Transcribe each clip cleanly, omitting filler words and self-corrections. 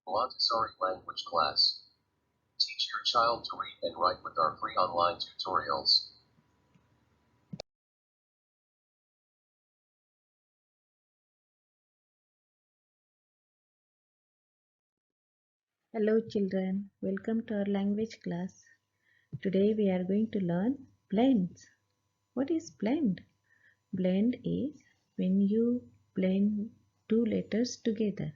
Montessori language class. Teach your child to read and write with our free online tutorials. Hello children, welcome to our language class. Today we are going to learn blends. What is blend? Blend is when you blend two letters together.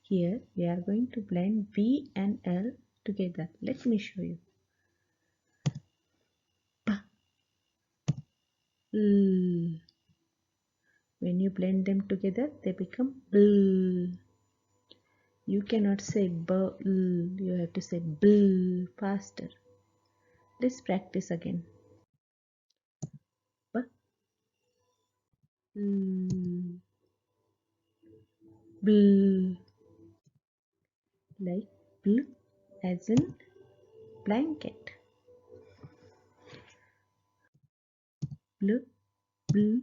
Here we are going to blend V and L together. Let me show you. P, L. When you blend them together, they become bl. You cannot say b, you have to say bl faster. Let's practice again. B, L. Bl, like bl as in blanket. Bl, bl,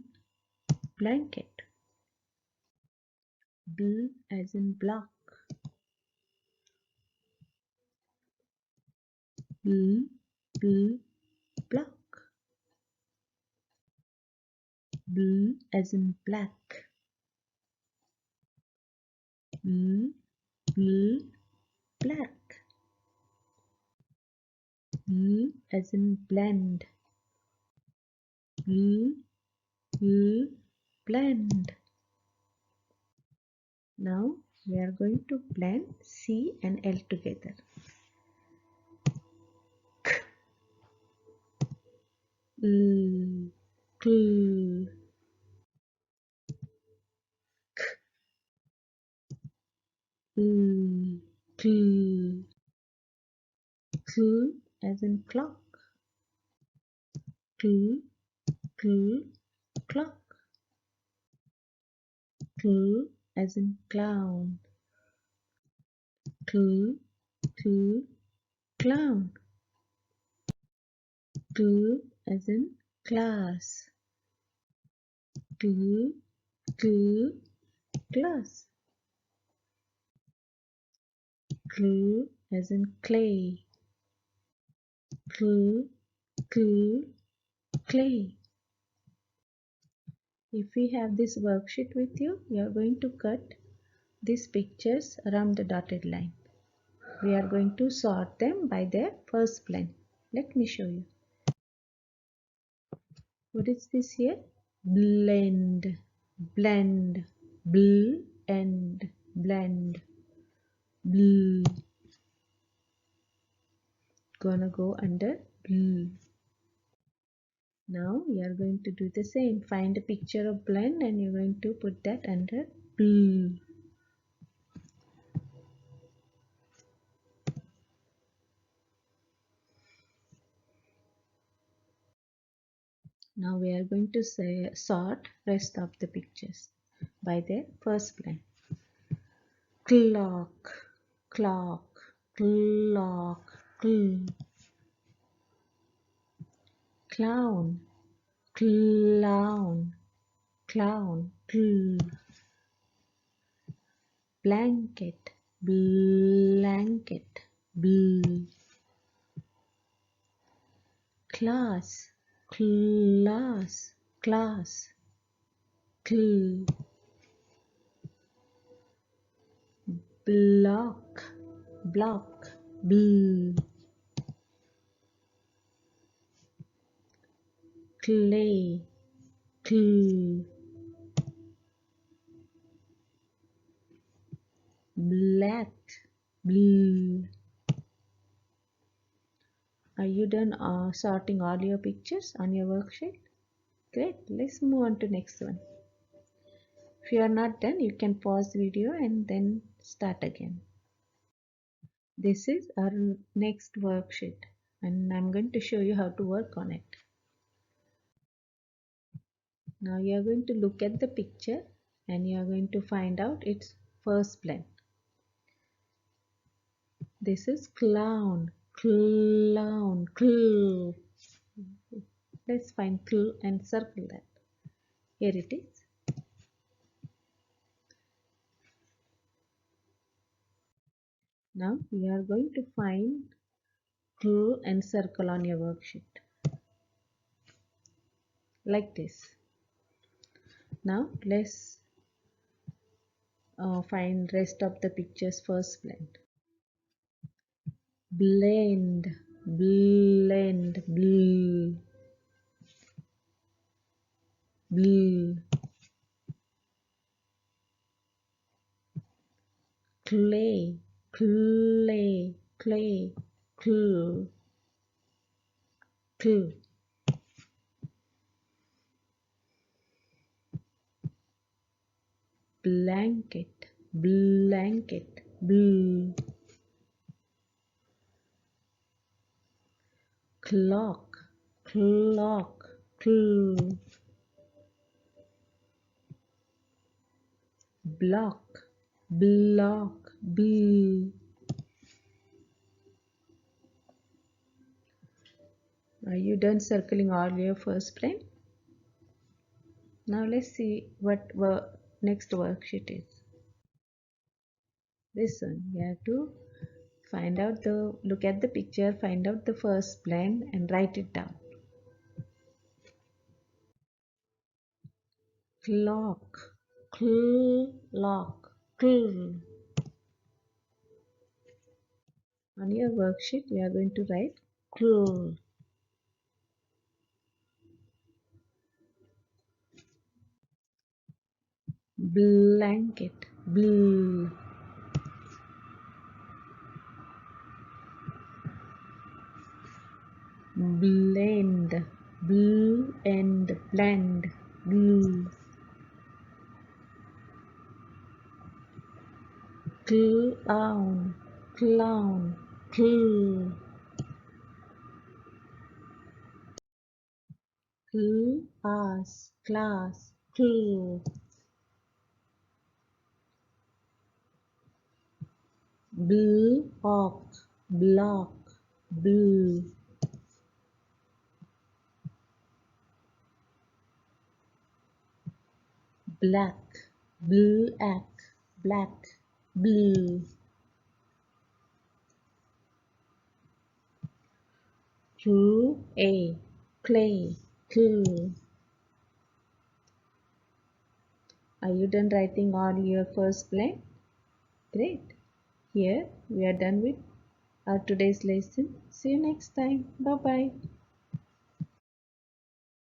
blanket. Bl as in block. Bl, bl, block. Bl as in black. Bl, bl, black. Bl as in blend. Bl, bl, blend. Now we are going to blend C and L together. L, cl, l, cl, cl as in clock. Cl, cl, clock. Cl as in clown. Cl, cl, clown. Cl as in class. Cl, cl, class. Cl as in clay. Cl, cl, clay. If we have this worksheet with you, you are going to cut these pictures around the dotted line. We are going to sort them by their first blend. Let me show you. What is this here? Blend, blend, blend, blend, bl. Gonna go under bl. Now we are going to do the same. Find a picture of blend and you're going to put that under bl. Now we are going to sort rest of the pictures by their first blend. Clock, clock, clock, cl. Clown, clown, clown, cl. Blanket, blanket, bl. Class, class, class, cl. Block, block, bl. Clay, cl. Black, bl. Are you done sorting all your pictures on your worksheet? Great, let's move on to next one. If you are not done, you can pause the video and then start again. This is our next worksheet and I'm going to show you how to work on it. Now you are going to look at the picture and you are going to find out its first blend. This is clown, clown, cl. Let's find cl and circle that. Here it is. Now we are going to find clue and circle on your worksheet like this. Now let's find rest of the pictures first blend. Blend, blend, blue, blue. Clay, clay, clay, clue, clue. Blanket, blanket, blue. Clock, clock, clue. Block, block, blue. Are you done circling all your first plane? Now let's see what next worksheet is. This one. You have to find out look at the picture, find out the first blend and write it down. Clock, clock, cl. On your worksheet, you are going to write cl. Blanket, blue. Blend, blue and blend, blue. Clown, clown, cl. Class, class, cl. Block, block, blue. Black, black, black, blue. Clay, clay, cool. Are you done writing all your first blank? Great. Here we are done with our today's lesson. See you next time. Bye bye.